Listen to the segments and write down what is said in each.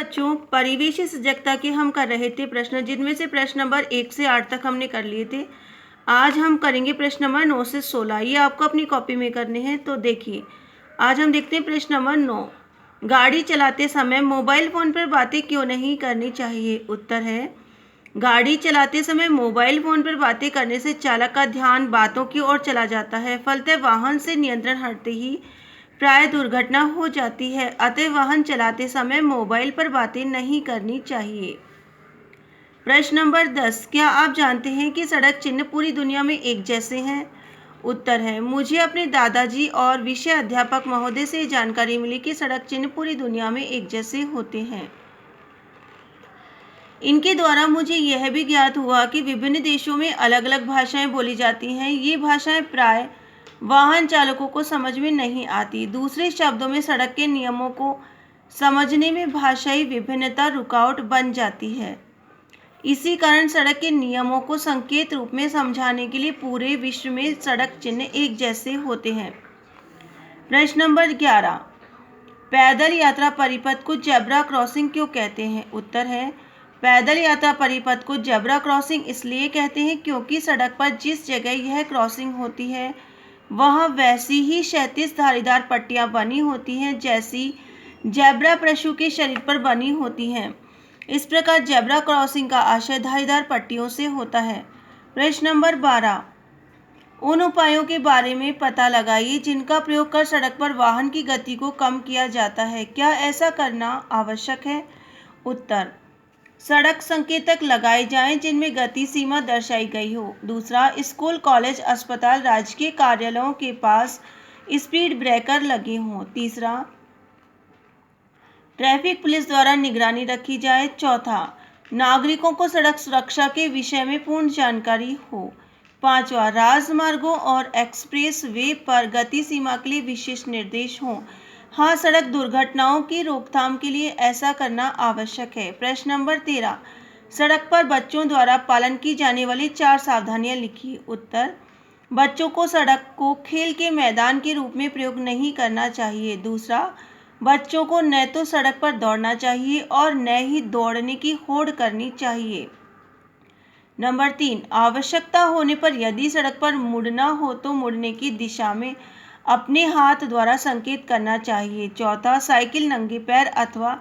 बच्चों, परिवेश सजगता के हम कर रहे थे प्रश्न, जिनमें से प्रश्न नंबर 1 से 8 तक हमने कर लिए थे। आज हम करेंगे प्रश्न नंबर 9 से 16। ये आपको अपनी कॉपी में करने हैं। तो देखिए, आज हम देखते हैं प्रश्न नंबर 9। गाड़ी चलाते समय मोबाइल फ़ोन पर बातें क्यों नहीं करनी चाहिए? उत्तर है, गाड़ी चलाते समय मोबाइल फ़ोन पर बातें करने से चालक का ध्यान बातों की ओर चला जाता है। फलतः वाहन से नियंत्रण हटते ही प्राय दुर्घटना हो जाती है। अतः वाहन चलाते समय मोबाइल पर बातें नहीं करनी चाहिए। प्रश्न नंबर 10। क्या आप जानते हैं कि सड़क चिन्ह पूरी दुनिया में एक जैसे हैं? उत्तर है, मुझे अपने दादाजी और विषय अध्यापक महोदय से जानकारी मिली कि सड़क चिन्ह पूरी दुनिया में एक जैसे होते हैं। इनके द्वारा मुझे यह भी ज्ञात हुआ कि विभिन्न देशों में अलग अलग भाषाएं बोली जाती हैं। ये भाषाएं प्राय वाहन चालकों को समझ में नहीं आती। दूसरे शब्दों में, सड़क के नियमों को समझने में भाषाई विभिन्नता रुकावट बन जाती है। इसी कारण सड़क के नियमों को संकेत रूप में समझाने के लिए पूरे विश्व में सड़क चिन्ह एक जैसे होते हैं। प्रश्न नंबर 11। पैदल यात्रा परिपथ को जेब्रा क्रॉसिंग क्यों कहते हैं? उत्तर है, पैदल यात्रा परिपथ को जेब्रा क्रॉसिंग इसलिए कहते हैं क्योंकि सड़क पर जिस जगह यह क्रॉसिंग होती है वहाँ वैसी ही क्षैतिज धारीदार पट्टियाँ बनी होती हैं जैसी जेब्रा पशु के शरीर पर बनी होती हैं। इस प्रकार जेब्रा क्रॉसिंग का आशय धारीदार पट्टियों से होता है। प्रश्न नंबर 12। उन उपायों के बारे में पता लगाइए जिनका प्रयोग कर सड़क पर वाहन की गति को कम किया जाता है। क्या ऐसा करना आवश्यक है? उत्तर, सड़क संकेतक लगाए जाएं जिनमें गति सीमा दर्शाई गई हो। दूसरा, स्कूल, कॉलेज, अस्पताल, राजकीय कार्यालयों के पास स्पीड ब्रेकर लगे हों। तीसरा, ट्रैफिक पुलिस द्वारा निगरानी रखी जाए। चौथा, नागरिकों को सड़क सुरक्षा के विषय में पूर्ण जानकारी हो। पांचवा, राजमार्गों और एक्सप्रेस वे पर गति सीमा के लिए विशेष निर्देश हों। हाँ, सड़क दुर्घटनाओं की रोकथाम के लिए ऐसा करना आवश्यक है। प्रश्न नंबर 13। सड़क पर बच्चों द्वारा पालन की जाने वाली 4 सावधानियां लिखिए। उत्तर, बच्चों को सड़क को खेल के मैदान के रूप में प्रयोग नहीं करना चाहिए। दूसरा, बच्चों को न तो सड़क पर दौड़ना चाहिए और न ही दौड़ने की होड़ करनी चाहिए। नंबर 3, आवश्यकता होने पर यदि सड़क पर मुड़ना हो तो मुड़ने की दिशा में अपने हाथ द्वारा संकेत करना चाहिए। चौथा, साइकिल नंगे पैर अथवा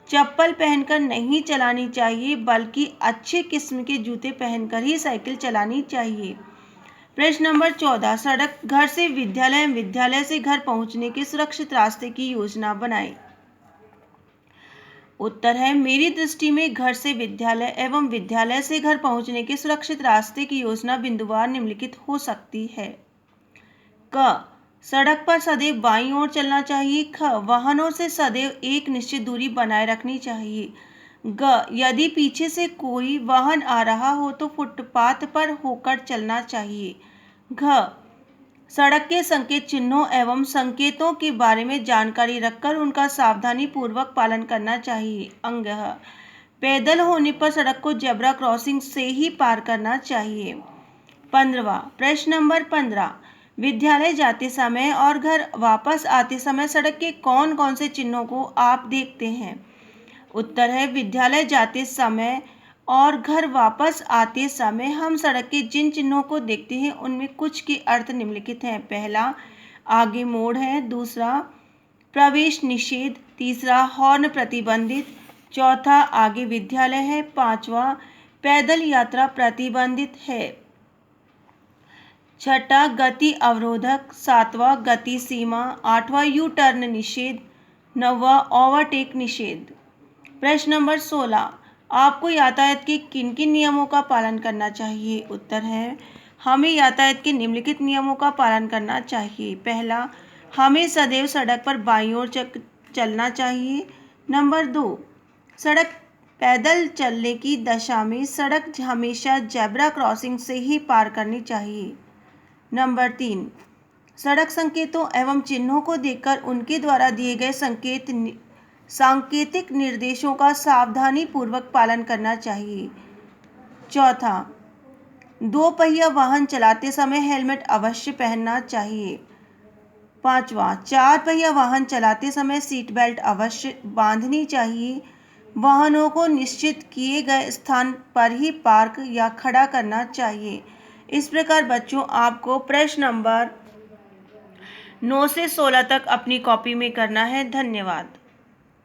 चप्पल पहनकर नहीं चलानी चाहिए बल्कि अच्छे किस्म के जूते पहनकर ही साइकिल चलानी चाहिए। प्रश्न नंबर 14। सड़क घर से विद्यालय, विद्यालय से घर पहुंचने के सुरक्षित रास्ते की योजना बनाएं। उत्तर है, मेरी दृष्टि में घर से विद्यालय एवं विद्यालय से घर पहुंचने के सुरक्षित रास्ते की योजना बिंदुवार निम्नलिखित हो सकती है। क, सड़क पर सदैव बाईं ओर चलना चाहिए। ख, वाहनों से सदैव एक निश्चित दूरी बनाए रखनी चाहिए। ग, यदि पीछे से कोई वाहन आ रहा हो तो फुटपाथ पर होकर चलना चाहिए। घ, सड़क के संकेत चिन्हों एवं संकेतों के बारे में जानकारी रखकर उनका सावधानी पूर्वक पालन करना चाहिए। अंग, पैदल होने पर सड़क को जेब्रा क्रॉसिंग से ही पार करना चाहिए। 15वां प्रश्न नंबर 15। विद्यालय जाते समय और घर वापस आते समय सड़क के कौन कौन से चिन्हों को आप देखते हैं? उत्तर है, विद्यालय जाते समय और घर वापस आते समय हम सड़क के जिन चिन्हों को देखते हैं उनमें कुछ के अर्थ निम्नलिखित हैं। पहला, आगे मोड़ है। दूसरा, प्रवेश निषेध। तीसरा, हॉर्न प्रतिबंधित। चौथा, आगे विद्यालय है। पांचवा, पैदल यात्रा प्रतिबंधित है। छठा, गति अवरोधक। सातवां, गति सीमा। आठवां, यू टर्न निषेध। नौवां, ओवरटेक निषेध। प्रश्न नंबर 16। आपको यातायात के किन किन नियमों का पालन करना चाहिए? उत्तर है, हमें यातायात के निम्नलिखित नियमों का पालन करना चाहिए। पहला, हमें सदैव सड़क पर बाईं ओर चलना चाहिए। नंबर 2, सड़क पैदल चलने की दशा में सड़क हमेशा जेब्रा क्रॉसिंग से ही पार करनी चाहिए। नंबर 3, सड़क संकेतों एवं चिन्हों को देखकर उनके द्वारा दिए गए सांकेतिक निर्देशों का सावधानी पूर्वक पालन करना चाहिए। चौथा, 2 पहिया वाहन चलाते समय हेलमेट अवश्य पहनना चाहिए। पांचवा, 4 पहिया वाहन चलाते समय सीट बेल्ट अवश्य बांधनी चाहिए। वाहनों को निश्चित किए गए स्थान पर ही पार्क या खड़ा करना चाहिए। इस प्रकार बच्चों, आपको प्रश्न नंबर 9 से 16 तक अपनी कॉपी में करना है। धन्यवाद।